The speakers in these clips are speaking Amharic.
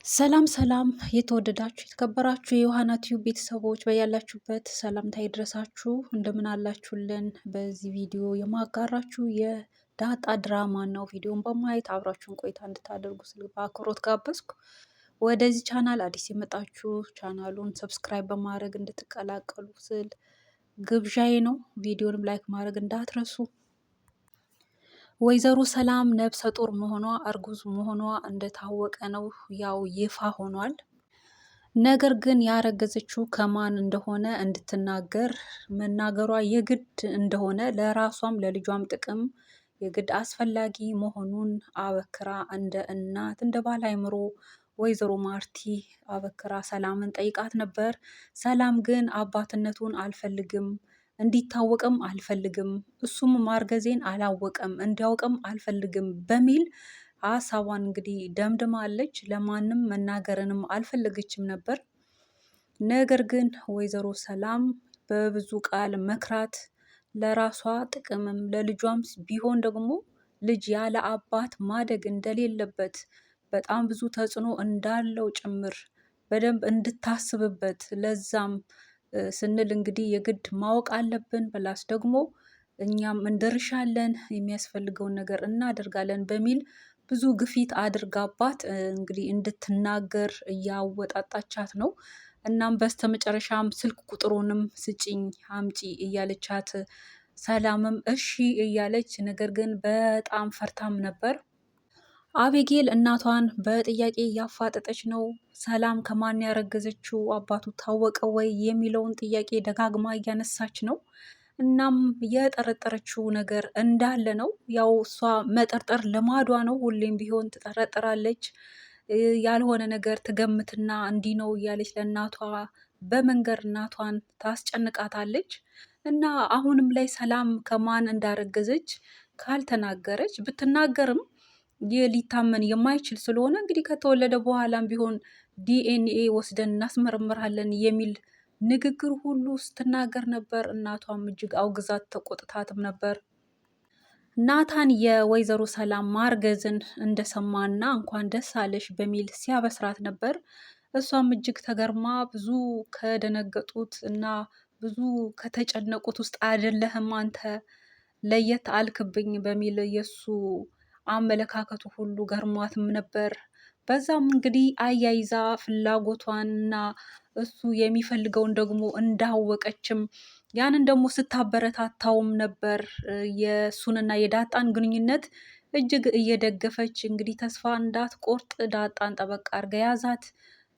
ሰላም ሰላም የተወደዳችሁ የተከበራችሁ የዮሐና ቲዩብ ቤተሰቦች በያላችሁበት ሰላምታ ይድረሳችሁ። እንደምን አላችሁልን? በዚህ ቪዲዮ የማጋራችሁ የዳጣ ድራማ ነው። ቪዲዮን በማየት አብራችሁን ቆይታ እንድታደርጉ ስል በአክብሮት ጋበዝኩ። ወደዚህ ቻናል አዲስ የመጣችሁ ቻናሉን ሰብስክራይብ በማድረግ እንድትቀላቀሉ ስል ግብዣዬ ነው። ቪዲዮንም ላይክ ማድረግ እንዳትረሱ። ወይዘሮ ሰላም ነብሰ ጡር መሆኗ እርጉዝ መሆኗ እንደታወቀ ነው፣ ያው ይፋ ሆኗል። ነገር ግን ያረገዘችው ከማን እንደሆነ እንድትናገር መናገሯ የግድ እንደሆነ ለራሷም ለልጇም ጥቅም የግድ አስፈላጊ መሆኑን አበክራ እንደ እናት እንደ ባለ አእምሮ ወይዘሮ ማርቲ አበክራ ሰላምን ጠይቃት ነበር። ሰላም ግን አባትነቱን አልፈልግም እንዲታወቅም አልፈልግም፣ እሱም ማርገዜን አላወቀም እንዲያውቅም አልፈልግም በሚል ሀሳቧን እንግዲህ ደምድማለች። ለማንም መናገርንም አልፈለገችም ነበር። ነገር ግን ወይዘሮ ሰላም በብዙ ቃል መክራት ለራሷ ጥቅምም ለልጇም ቢሆን ደግሞ ልጅ ያለ አባት ማደግ እንደሌለበት በጣም ብዙ ተጽዕኖ እንዳለው ጭምር በደንብ እንድታስብበት ለዛም ስንል እንግዲህ የግድ ማወቅ አለብን። ፕላስ ደግሞ እኛም እንደርሻለን የሚያስፈልገውን ነገር እናደርጋለን በሚል ብዙ ግፊት አድርጋባት እንግዲህ እንድትናገር እያወጣጣቻት ነው። እናም በስተመጨረሻም ስልክ ቁጥሩንም ስጭኝ አምጪ እያለቻት ሰላምም እሺ እያለች ነገር ግን በጣም ፈርታም ነበር። አቤጌል እናቷን በጥያቄ እያፋጠጠች ነው። ሰላም ከማን ያረገዘችው አባቱ ታወቀ ወይ የሚለውን ጥያቄ ደጋግማ እያነሳች ነው። እናም የጠረጠረችው ነገር እንዳለ ነው። ያው እሷ መጠርጠር ልማዷ ነው። ሁሌም ቢሆን ትጠረጥራለች። ያልሆነ ነገር ትገምትና እንዲህ ነው እያለች ለእናቷ በመንገር እናቷን ታስጨንቃታለች። እና አሁንም ላይ ሰላም ከማን እንዳረገዘች ካልተናገረች ብትናገርም ይህ ሊታመን የማይችል ስለሆነ እንግዲህ ከተወለደ በኋላም ቢሆን ዲኤንኤ ወስደን እናስመረምራለን የሚል ንግግር ሁሉ ስትናገር ነበር። እናቷም እጅግ አውግዛት ተቆጥታትም ነበር። ናታን የወይዘሮ ሰላም ማርገዝን እንደሰማና እንኳን ደስ አለሽ በሚል ሲያበስራት ነበር። እሷም እጅግ ተገርማ ብዙ ከደነገጡት እና ብዙ ከተጨነቁት ውስጥ አይደለህም አንተ ለየት አልክብኝ በሚል የሱ አመለካከቱ ሁሉ ገርሟትም ነበር። በዛም እንግዲህ አያይዛ ፍላጎቷንና እሱ የሚፈልገውን ደግሞ እንዳወቀችም ያንን ደግሞ ስታበረታታውም ነበር። የእሱንና የዳጣን ግንኙነት እጅግ እየደገፈች እንግዲህ ተስፋ እንዳትቆርጥ ዳጣን ጠበቅ አድርጋ ያዛት።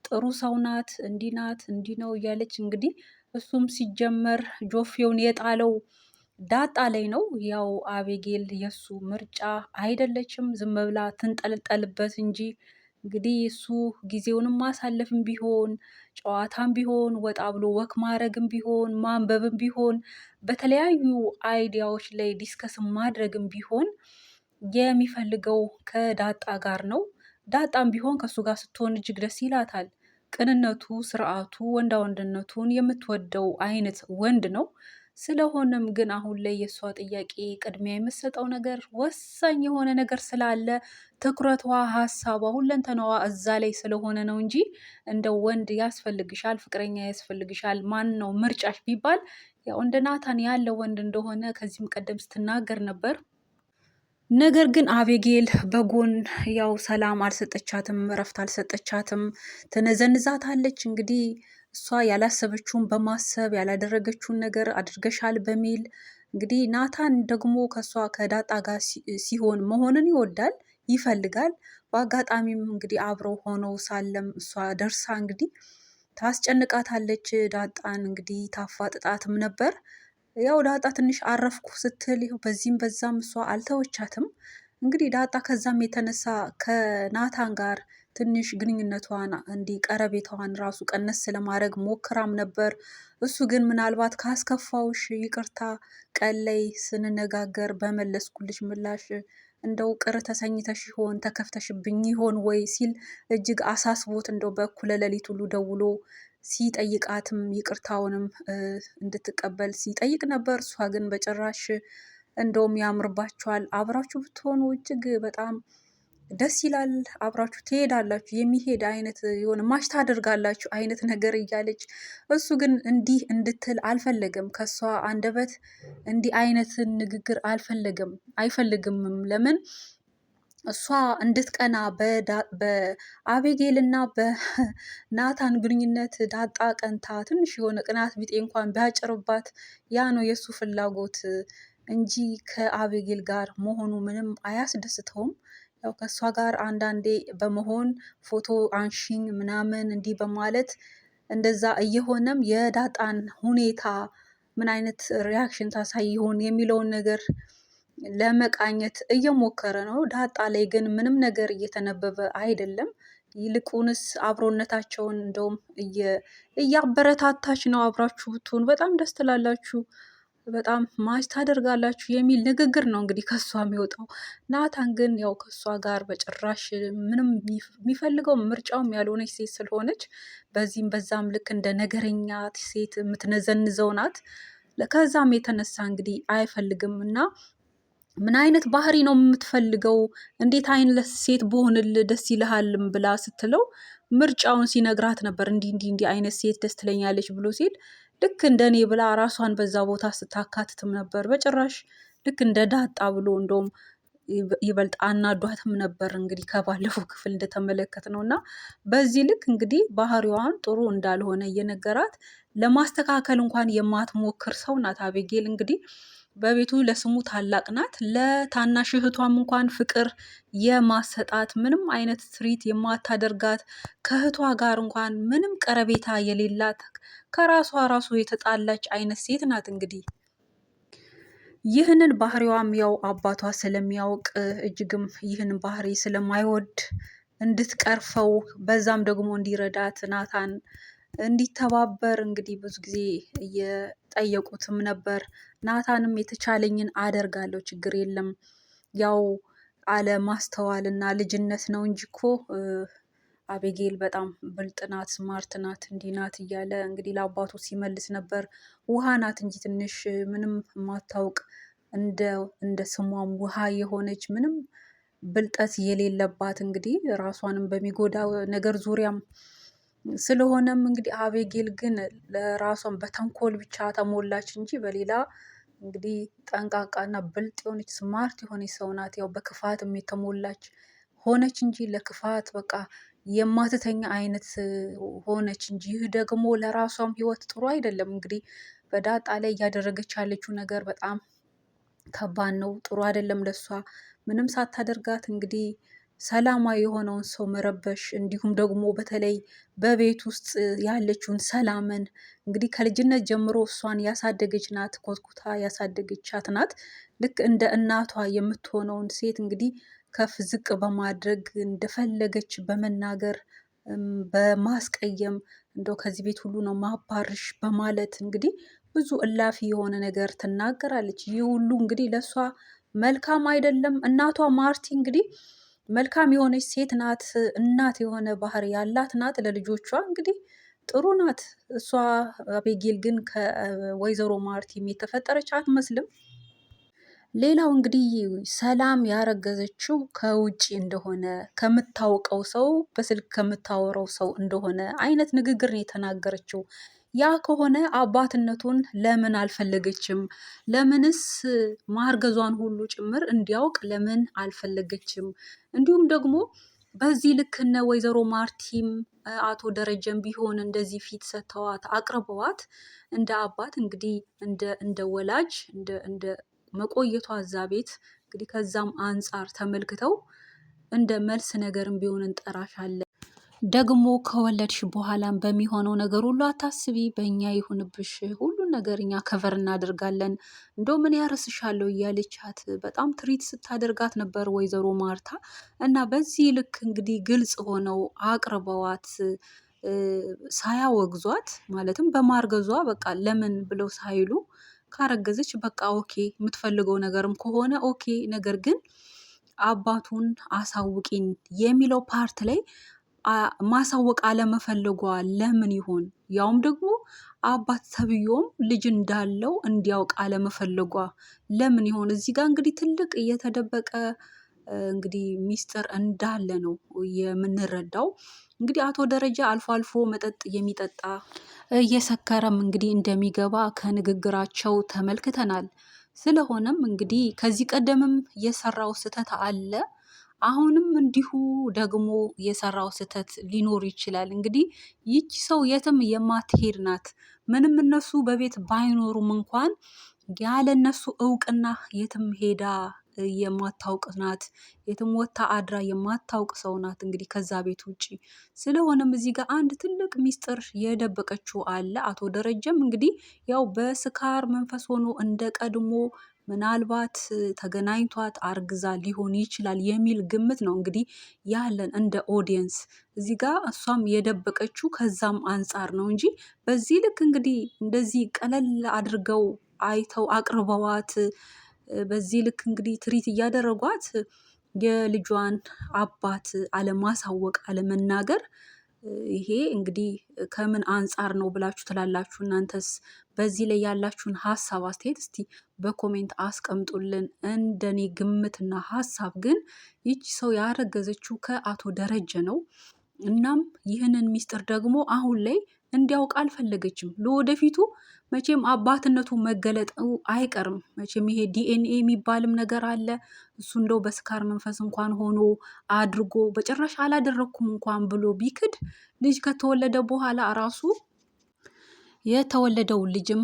ጥሩ ሰው ናት፣ እንዲህ ናት፣ እንዲህ ነው እያለች እንግዲህ እሱም ሲጀመር ጆፌውን የጣለው ዳጣ ላይ ነው። ያው አቤጌል የሱ ምርጫ አይደለችም፣ ዝም ብላ ትንጠልጠልበት እንጂ እንግዲህ እሱ ጊዜውንም ማሳለፍም ቢሆን ጨዋታም ቢሆን ወጣ ብሎ ወክ ማድረግም ቢሆን ማንበብም ቢሆን በተለያዩ አይዲያዎች ላይ ዲስከስ ማድረግም ቢሆን የሚፈልገው ከዳጣ ጋር ነው። ዳጣም ቢሆን ከእሱ ጋር ስትሆን እጅግ ደስ ይላታል። ቅንነቱ፣ ስርዓቱ፣ ወንዳ ወንድነቱን የምትወደው አይነት ወንድ ነው። ስለሆነም ግን አሁን ላይ የእሷ ጥያቄ ቅድሚያ የምትሰጠው ነገር ወሳኝ የሆነ ነገር ስላለ ትኩረቷ፣ ሀሳቧ፣ ሁለንተናዋ እዛ ላይ ስለሆነ ነው እንጂ እንደ ወንድ ያስፈልግሻል፣ ፍቅረኛ ያስፈልግሻል፣ ማን ነው ምርጫሽ ቢባል ያው እንደ ናታን ያለ ወንድ እንደሆነ ከዚህም ቀደም ስትናገር ነበር። ነገር ግን አቤጌል በጎን ያው ሰላም አልሰጠቻትም፣ እረፍት አልሰጠቻትም፣ ትነዘንዛታለች። እንግዲህ እሷ ያላሰበችውን በማሰብ ያላደረገችውን ነገር አድርገሻል በሚል እንግዲህ ናታን ደግሞ ከእሷ ከዳጣ ጋር ሲሆን መሆንን ይወዳል ይፈልጋል። በአጋጣሚም እንግዲህ አብረው ሆነው ሳለም እሷ ደርሳ እንግዲህ ታስጨንቃታለች። ዳጣን እንግዲህ ታፋጥጣትም ነበር። ያው ዳጣ ትንሽ አረፍኩ ስትል በዚህም በዛም እሷ አልተወቻትም። እንግዲህ ዳጣ ከዛም የተነሳ ከናታን ጋር ትንሽ ግንኙነቷን እንዲህ ቀረቤታዋን ራሱ ቀነስ ለማድረግ ሞክራም ነበር። እሱ ግን ምናልባት ካስከፋውሽ ይቅርታ፣ ቀን ላይ ስንነጋገር በመለስኩልሽ ምላሽ እንደው ቅር ተሰኝተሽ ይሆን ተከፍተሽብኝ ይሆን ወይ ሲል እጅግ አሳስቦት እንደው በእኩለ ሌሊት ሁሉ ደውሎ ሲጠይቃትም ይቅርታውንም እንድትቀበል ሲጠይቅ ነበር። እሷ ግን በጭራሽ እንደውም ያምርባቸዋል አብራችሁ ብትሆኑ እጅግ በጣም ደስ ይላል፣ አብራችሁ ትሄዳላችሁ፣ የሚሄድ አይነት የሆነ ማች ታደርጋላችሁ አይነት ነገር እያለች እሱ ግን እንዲህ እንድትል አልፈለገም። ከሷ አንደበት እንዲህ አይነትን ንግግር አልፈለገም አይፈልግምም። ለምን እሷ እንድትቀና በአቤጌል እና በናታን ግንኙነት ዳጣ ቀንታ ትንሽ የሆነ ቅናት ቢጤ እንኳን ቢያጭርባት ያ ነው የእሱ ፍላጎት እንጂ ከአቤጌል ጋር መሆኑ ምንም አያስደስተውም። ያው ከእሷ ጋር አንዳንዴ በመሆን ፎቶ አንሺኝ ምናምን እንዲህ በማለት እንደዛ እየሆነም የዳጣን ሁኔታ ምን አይነት ሪያክሽን ታሳይ ይሆን የሚለውን ነገር ለመቃኘት እየሞከረ ነው። ዳጣ ላይ ግን ምንም ነገር እየተነበበ አይደለም። ይልቁንስ አብሮነታቸውን እንደውም እያበረታታች ነው። አብራችሁ ብትሆኑ በጣም ደስ ትላላችሁ፣ በጣም ማች ታደርጋላችሁ የሚል ንግግር ነው እንግዲህ ከሷ የሚወጣው። ናታን ግን ያው ከሷ ጋር በጭራሽ ምንም የሚፈልገው ምርጫውም ያልሆነች ሴት ስለሆነች በዚህም በዛም ልክ እንደ ነገረኛ ሴት የምትነዘንዘው ናት። ከዛም የተነሳ እንግዲህ አይፈልግም እና ምን አይነት ባህሪ ነው የምትፈልገው? እንዴት አይነት ሴት በሆንል ደስ ይልሃልም ብላ ስትለው ምርጫውን ሲነግራት ነበር። እንዲህ አይነት ሴት ደስ ትለኛለች ብሎ ሲል ልክ እንደ እኔ ብላ ራሷን በዛ ቦታ ስታካትትም ነበር። በጭራሽ ልክ እንደ ዳጣ ብሎ እንደውም ይበልጥ አናዷትም ነበር እንግዲህ ከባለፈው ክፍል እንደተመለከት ነው። እና በዚህ ልክ እንግዲህ ባህሪዋን ጥሩ እንዳልሆነ እየነገራት ለማስተካከል እንኳን የማትሞክር ሰው ናት አቤጌል። እንግዲህ በቤቱ ለስሙ ታላቅ ናት። ለታናሽ እህቷም እንኳን ፍቅር የማሰጣት ምንም አይነት ትሪት የማታደርጋት ከእህቷ ጋር እንኳን ምንም ቀረቤታ የሌላት ከራሷ ራሱ የተጣላች አይነት ሴት ናት። እንግዲህ ይህንን ባህሪዋም ያው አባቷ ስለሚያውቅ እጅግም ይህን ባህሪ ስለማይወድ እንድትቀርፈው በዛም ደግሞ እንዲረዳት ናታን እንዲተባበር እንግዲህ ብዙ ጊዜ እየጠየቁትም ነበር። ናታንም የተቻለኝን አደርጋለሁ፣ ችግር የለም ያው አለማስተዋል እና ልጅነት ነው እንጂ እኮ አቤጌል በጣም ብልጥ ናት፣ ስማርት ናት፣ እንዲህ ናት እያለ እንግዲህ ለአባቱ ሲመልስ ነበር። ውሃ ናት እንጂ ትንሽ ምንም የማታውቅ እንደ ስሟም ውሃ የሆነች ምንም ብልጠት የሌለባት እንግዲህ ራሷንም በሚጎዳ ነገር ዙሪያም ስለሆነም እንግዲህ አቤጌል ግን ለራሷን በተንኮል ብቻ ተሞላች እንጂ በሌላ እንግዲህ ጠንቃቃና ብልጥ የሆነች ስማርት የሆነች ሰው ናት። ያው በክፋትም የተሞላች ሆነች እንጂ ለክፋት በቃ የማትተኛ አይነት ሆነች እንጂ ይህ ደግሞ ለራሷም ሕይወት ጥሩ አይደለም። እንግዲህ በዳጣ ላይ እያደረገች ያለችው ነገር በጣም ከባድ ነው፣ ጥሩ አይደለም ለሷ። ምንም ሳታደርጋት እንግዲህ ሰላማዊ የሆነውን ሰው መረበሽ፣ እንዲሁም ደግሞ በተለይ በቤት ውስጥ ያለችውን ሰላምን እንግዲህ ከልጅነት ጀምሮ እሷን ያሳደገች ናት፣ ኮትኩታ ያሳደገቻት ናት። ልክ እንደ እናቷ የምትሆነውን ሴት እንግዲህ ከፍ ዝቅ በማድረግ እንደፈለገች በመናገር በማስቀየም እንደው ከዚህ ቤት ሁሉ ነው ማባርሽ በማለት እንግዲህ ብዙ እላፊ የሆነ ነገር ትናገራለች። ይህ ሁሉ እንግዲህ ለእሷ መልካም አይደለም። እናቷ ማርቲ እንግዲህ መልካም የሆነች ሴት ናት፣ እናት የሆነ ባህሪ ያላት ናት። ለልጆቿ እንግዲህ ጥሩ ናት እሷ። አቤጌል ግን ከወይዘሮ ማርቲም የተፈጠረች አትመስልም። ሌላው እንግዲህ ሰላም ያረገዘችው ከውጭ እንደሆነ ከምታውቀው ሰው በስልክ ከምታወራው ሰው እንደሆነ አይነት ንግግር ነው የተናገረችው። ያ ከሆነ አባትነቱን ለምን አልፈለገችም? ለምንስ ማርገዟን ሁሉ ጭምር እንዲያውቅ ለምን አልፈለገችም? እንዲሁም ደግሞ በዚህ ልክ እነ ወይዘሮ ማርቲም አቶ ደረጀም ቢሆን እንደዚህ ፊት ሰጥተዋት አቅርበዋት እንደ አባት እንግዲህ እንደ ወላጅ እንደ መቆየቷ እዛ ቤት እንግዲህ ከዛም አንጻር ተመልክተው እንደ መልስ ነገርም ቢሆን እንጠራሻለን፣ ደግሞ ከወለድሽ በኋላም በሚሆነው ነገር ሁሉ አታስቢ፣ በእኛ ይሁንብሽ፣ ሁሉን ነገር እኛ ከቨር እናደርጋለን፣ እንደው ምን ያረስሻለሁ እያለቻት በጣም ትሪት ስታደርጋት ነበር ወይዘሮ ማርታ። እና በዚህ ልክ እንግዲህ ግልጽ ሆነው አቅርበዋት ሳያወግዟት ማለትም በማርገዟ በቃ ለምን ብለው ሳይሉ ካረገዘች በቃ ኦኬ፣ የምትፈልገው ነገርም ከሆነ ኦኬ፣ ነገር ግን አባቱን አሳውቂን የሚለው ፓርት ላይ ማሳወቅ አለመፈለጓ ለምን ይሆን? ያውም ደግሞ አባት ተብዮም ልጅ እንዳለው እንዲያውቅ አለመፈለጓ ለምን ይሆን? እዚህ ጋር እንግዲህ ትልቅ እየተደበቀ እንግዲህ ሚስጥር እንዳለ ነው የምንረዳው። እንግዲህ አቶ ደረጀ አልፎ አልፎ መጠጥ የሚጠጣ እየሰከረም እንግዲህ እንደሚገባ ከንግግራቸው ተመልክተናል። ስለሆነም እንግዲህ ከዚህ ቀደምም የሰራው ስህተት አለ። አሁንም እንዲሁ ደግሞ የሰራው ስህተት ሊኖር ይችላል። እንግዲህ ይቺ ሰው የትም የማትሄድ ናት። ምንም እነሱ በቤት ባይኖሩም እንኳን ያለ እነሱ እውቅና የትም ሄዳ የማታውቅ ናት። የትም ወታ አድራ የማታውቅ ሰው ናት እንግዲህ ከዛ ቤት ውጪ። ስለሆነም እዚህ ጋር አንድ ትልቅ ሚስጥር የደበቀችው አለ። አቶ ደረጀም እንግዲህ ያው በስካር መንፈስ ሆኖ እንደ ቀድሞ ምናልባት ተገናኝቷት አርግዛ ሊሆን ይችላል የሚል ግምት ነው እንግዲህ ያለን እንደ ኦዲየንስ። እዚህ ጋር እሷም የደበቀችው ከዛም አንጻር ነው እንጂ በዚህ ልክ እንግዲህ እንደዚህ ቀለል አድርገው አይተው አቅርበዋት በዚህ ልክ እንግዲህ ትሪት እያደረጓት የልጇን አባት አለማሳወቅ አለመናገር ይሄ እንግዲህ ከምን አንጻር ነው ብላችሁ ትላላችሁ? እናንተስ በዚህ ላይ ያላችሁን ሀሳብ አስተያየት እስቲ በኮሜንት አስቀምጡልን። እንደኔ ግምትና ሀሳብ ግን ይቺ ሰው ያረገዘችው ከአቶ ደረጀ ነው። እናም ይህንን ሚስጥር ደግሞ አሁን ላይ እንዲያውቅ አልፈለገችም። ለወደፊቱ መቼም አባትነቱ መገለጡ አይቀርም። መቼም ይሄ ዲኤንኤ የሚባልም ነገር አለ። እሱ እንደው በስካር መንፈስ እንኳን ሆኖ አድርጎ በጭራሽ አላደረግኩም እንኳን ብሎ ቢክድ ልጅ ከተወለደ በኋላ ራሱ የተወለደው ልጅም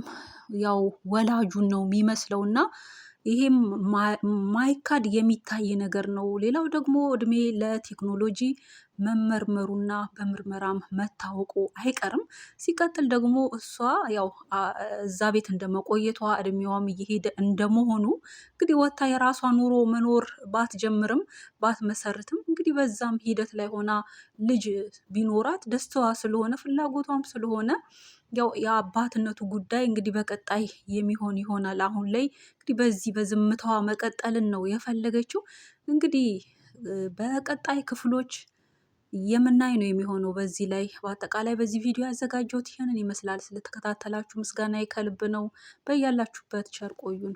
ያው ወላጁን ነው የሚመስለው እና ይሄም ማይካድ የሚታይ ነገር ነው። ሌላው ደግሞ እድሜ ለቴክኖሎጂ መመርመሩና በምርመራም መታወቁ አይቀርም። ሲቀጥል ደግሞ እሷ ያው እዛ ቤት እንደመቆየቷ እድሜዋም እየሄደ እንደመሆኑ እንግዲህ ወታ የራሷ ኑሮ መኖር ባትጀምርም ባትመሰርትም እንግዲህ በዛም ሂደት ላይ ሆና ልጅ ቢኖራት ደስታዋ ስለሆነ ፍላጎቷም ስለሆነ ያው የአባትነቱ ጉዳይ እንግዲህ በቀጣይ የሚሆን ይሆናል። አሁን ላይ እንግዲህ በዚህ በዝምታዋ መቀጠልን ነው የፈለገችው። እንግዲህ በቀጣይ ክፍሎች የምናይ ነው የሚሆነው። በዚህ ላይ በአጠቃላይ በዚህ ቪዲዮ ያዘጋጀሁት ይህንን ይመስላል። ስለተከታተላችሁ ምስጋናዬ ከልብ ነው። በያላችሁበት ቸር ቆዩን።